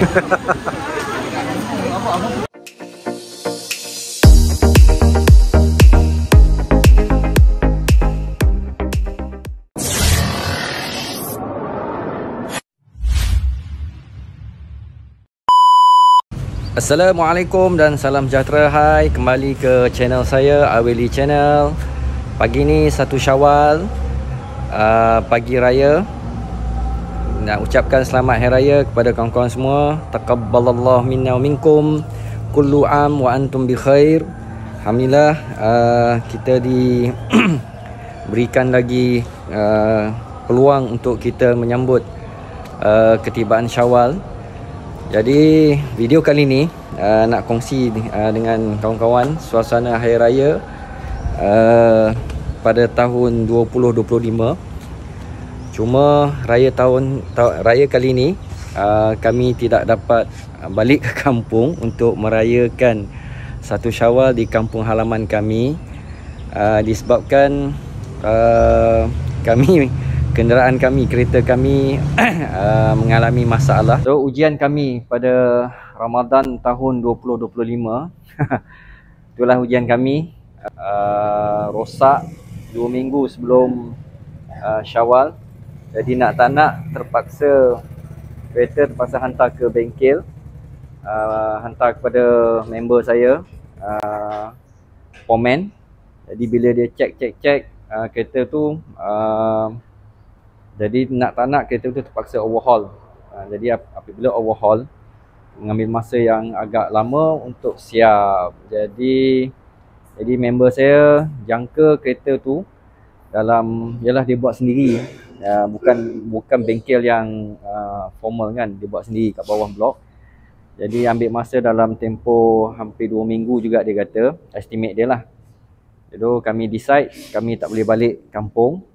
Assalamualaikum dan salam sejahtera. Hai, kembali ke channel saya, Aweli Channel. Pagi ni 1 Syawal, pagi raya. Nak ucapkan selamat hari raya kepada kawan-kawan semua. Taqabbalallahu minna wa minkum, kullu am wa antum bi khair. Alhamdulillah, kita diberikan lagi peluang untuk kita menyambut ketibaan Syawal. Jadi video kali ni nak kongsi dengan kawan-kawan suasana hari raya pada tahun 2025. Cuma raya kali ni kami tidak dapat balik ke kampung untuk merayakan 1 Syawal di kampung halaman kami, disebabkan kereta kami mengalami masalah. So ujian kami pada Ramadan tahun 2025 itulah ujian kami, rosak 2 minggu sebelum Syawal. Jadi nak tak nak kereta terpaksa hantar ke bengkel, hantar kepada member saya, Pomen. Jadi bila dia cek kereta tu, jadi nak tak nak kereta tu terpaksa overhaul. Jadi apabila overhaul, mengambil masa yang agak lama untuk siap. Jadi member saya jangka kereta tu dalam, yalah dia buat sendiri, bukan bengkel yang formal kan, dia buat sendiri kat bawah blok. Jadi ambil masa dalam tempoh hampir 2 minggu juga dia kata, estimate dia lah. Jadi kami decide kami tak boleh balik kampung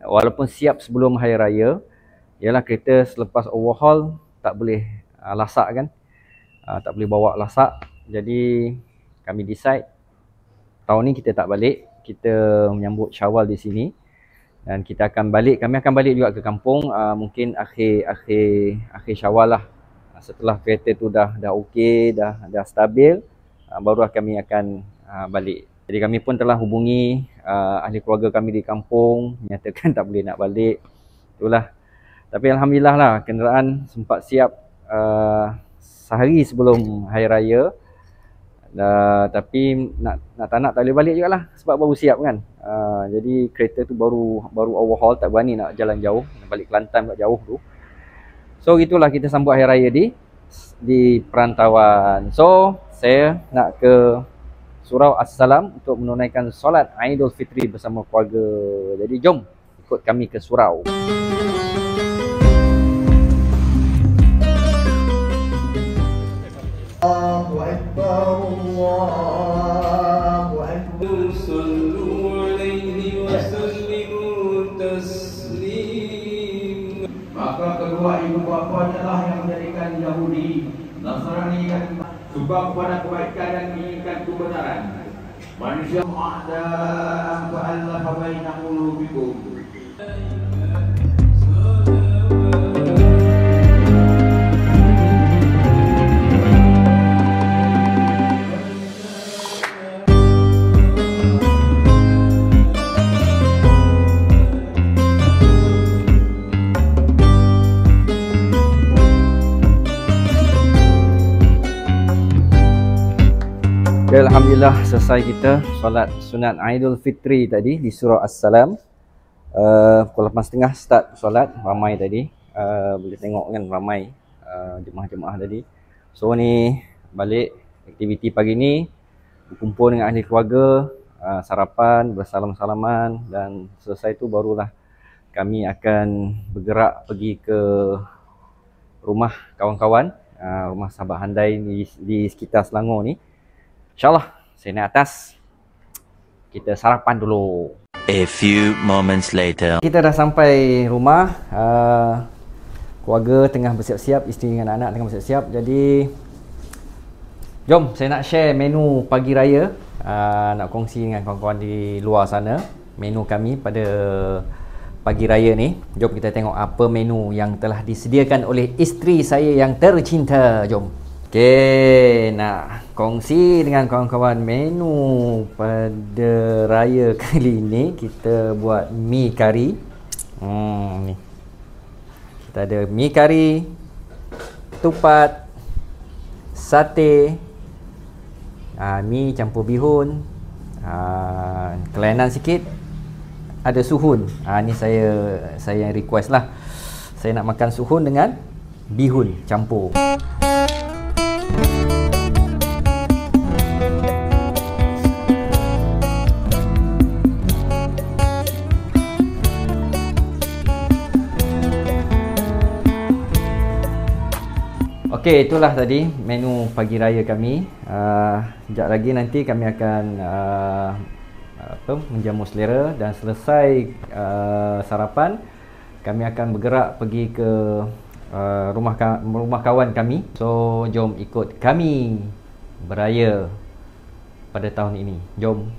walaupun siap sebelum hari raya. Ialah kereta selepas overhaul tak boleh lasak kan, tak boleh bawa lasak. Jadi kami decide tahun ni kita tak balik, kita menyambut Syawal di sini. Dan kita akan balik, kami akan balik juga ke kampung, mungkin akhir Syawal lah. Setelah kereta tu dah okey, dah stabil, baru kami akan balik. Jadi kami pun telah hubungi ahli keluarga kami di kampung, menyatakan tak boleh nak balik. Itulah. Tapi alhamdulillah lah, kenderaan sempat siap sehari sebelum hari raya. Tapi nak tak nak tak boleh balik juga lah, sebab baru siap kan. Jadi kereta tu baru overhaul, tak berani nak jalan jauh, nak balik Kelantan buat jauh tu. So itulah kita sambut hari raya di perantauan. So saya nak ke Surau As-Salam untuk menunaikan solat Aidul Fitri bersama keluarga. Jadi jom ikut kami ke surau. Allahu Akbar, Allahu Akbar. Sallu alaihi wa sallimu taslim. Maka kedua ibu bapanya lah yang menjadikan Yahudi, Nasrani dan sebab kepada kebaikan dan menginginkan kebenaran. Manusia ada fa'allafa baina qulubikum. Alhamdulillah selesai kita solat sunat Aidul Fitri tadi di Surau As-Salam. Pukul 8.30 start solat, ramai tadi. Boleh tengok kan ramai jemaah-jemaah tadi. So ni balik aktiviti pagi ni, berkumpul dengan ahli keluarga, sarapan, bersalam-salaman, dan selesai tu barulah kami akan bergerak pergi ke rumah kawan-kawan, rumah sahabat handai di sekitar Selangor ni. InsyaAllah saya naik atas, kita sarapan dulu. A few moments later. Kita dah sampai rumah, keluarga tengah bersiap-siap, isteri dengan anak tengah bersiap-siap. Jadi jom saya nak share menu pagi raya, nak kongsi dengan kawan-kawan di luar sana. Menu kami pada pagi raya ni. Jom kita tengok apa menu yang telah disediakan oleh isteri saya yang tercinta. Jom. Okey, nak kongsi dengan kawan-kawan menu pada raya kali ni. Kita buat mi kari. Ni. Kita ada mi kari, tupat, sate, mi campur bihun, kelainan sikit ada suhun. Ni saya yang request lah. Saya nak makan suhun dengan bihun campur. Okey, itulah tadi menu pagi raya kami. Sekejap lagi nanti kami akan menjamu selera, dan selesai sarapan kami akan bergerak pergi ke rumah kawan kami. So jom ikut kami beraya pada tahun ini. Jom.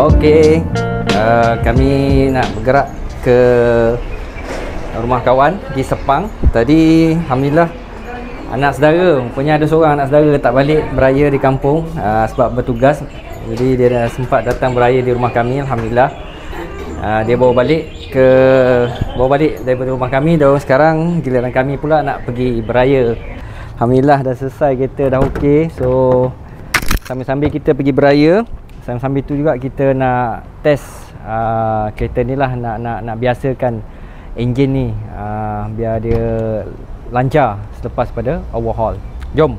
Okey, kami nak bergerak ke rumah kawan di Sepang. Tadi alhamdulillah anak saudara, punya ada seorang anak saudara tak balik beraya di kampung sebab bertugas. Jadi dia dah sempat datang beraya di rumah kami, alhamdulillah. Dia bawa balik daripada rumah kami, dan sekarang giliran kami pula nak pergi beraya. Alhamdulillah dah selesai kereta, dah okey. So sambil-sambil kita pergi beraya, sambil-sambil tu juga kita nak test kereta ni lah, nak biasakan enjin ni biar dia lancar selepas pada overhaul. Jom.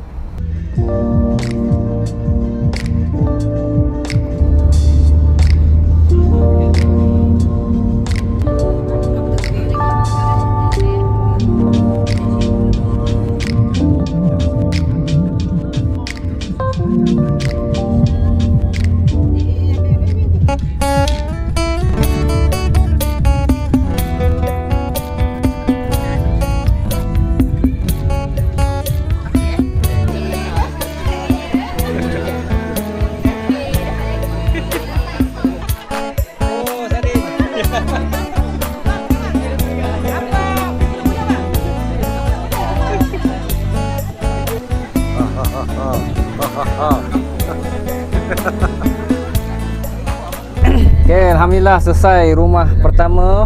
Alhamdulillah selesai rumah pertama,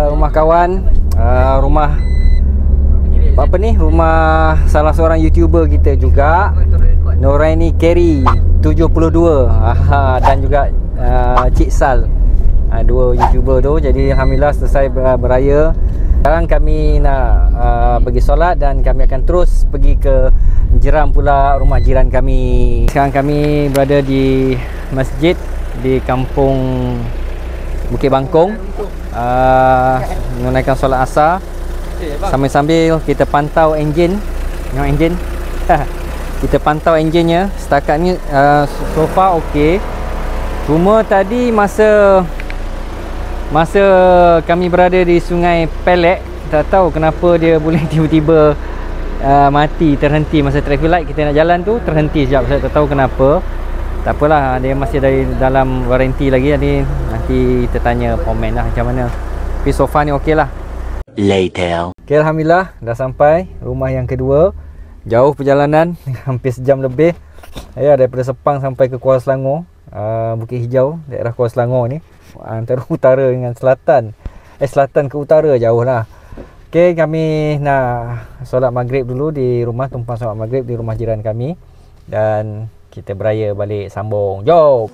rumah kawan, rumah apa ni, rumah salah seorang YouTuber kita juga, Noraini Carey 72, dan juga Cik Sal, dua YouTuber tu. Jadi Alhamdulillah selesai beraya. Sekarang kami nak pergi solat dan kami akan terus pergi ke Jeram pula, rumah jiran kami. Sekarang kami berada di masjid di kampung Bukit Bangkong, menunaikan solat asar. Sambil-sambil kita pantau enjin. Tengok enjin. Kita pantau enjinnya. Setakat ni so far okey. Cuma tadi masa kami berada di Sungai Pelek, tak tahu kenapa dia boleh tiba-tiba mati, terhenti masa traffic light. Kita nak jalan tu terhenti sekejap, saya tak tahu kenapa. Tak apalah, dia masih dari dalam waranti lagi. Jadi nanti kita tanya komen lah macam mana. Tapi so far ni okey lah. Later. Okay, Alhamdulillah dah sampai rumah yang kedua. Jauh perjalanan, hampir sejam lebih. Ya, daripada Sepang sampai ke Kuala Selangor, Bukit Hijau, daerah Kuala Selangor ni, antara utara dengan selatan. Selatan ke utara, jauh lah. Okay, kami nak solat maghrib dulu di rumah, tumpang solat maghrib di rumah jiran kami. Dan kita beraya balik sambung. Jom!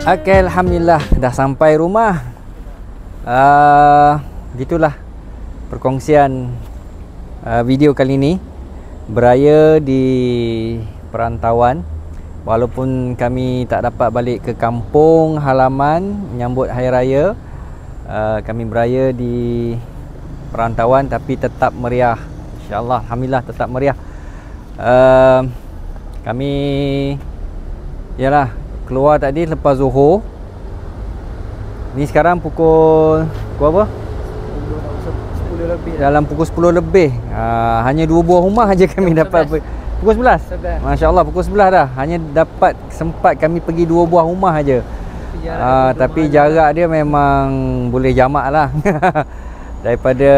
Okay, Alhamdulillah dah sampai rumah. Gitulah perkongsian video kali ni. Beraya di perantauan. Walaupun kami tak dapat balik ke kampung halaman menyambut Hari Raya, kami beraya di perantauan tapi tetap meriah. InsyaAllah, Alhamdulillah tetap meriah. Kami yalah keluar tadi lepas Zuhur. Ni sekarang pukul apa? 10 lebih. Dalam pukul 10 lebih. Hanya 2 buah rumah aja kami dapat. Pukul 11. Masya-Allah pukul 11 dah. Hanya dapat sempat kami pergi 2 buah rumah aja. Tapi jarak dia memang boleh jamak lah. Daripada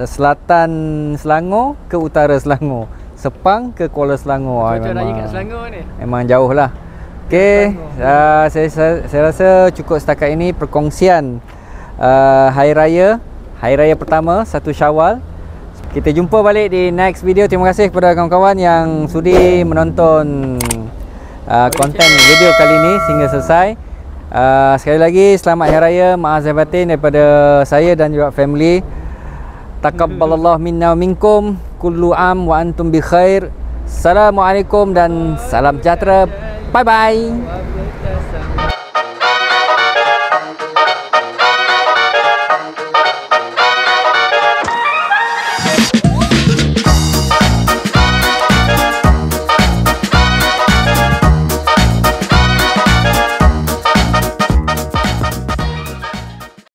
selatan Selangor ke utara Selangor, Sepang ke Kuala Selangor. Cuaca raya kat Selangor ni memang jauh lah. Okey, saya rasa cukup setakat ini perkongsian Hari Raya pertama 1 Syawal. Kita jumpa balik di next video. Terima kasih kepada kawan-kawan yang sudi menonton konten video kali ini sehingga selesai. Sekali lagi selamat Hari Raya, maaf zahir batin daripada saya dan juga family. Taqabbalallahu minna wa minkum, kullu am wa antum bi khair. Assalamualaikum dan salam sejahtera. Bye bye.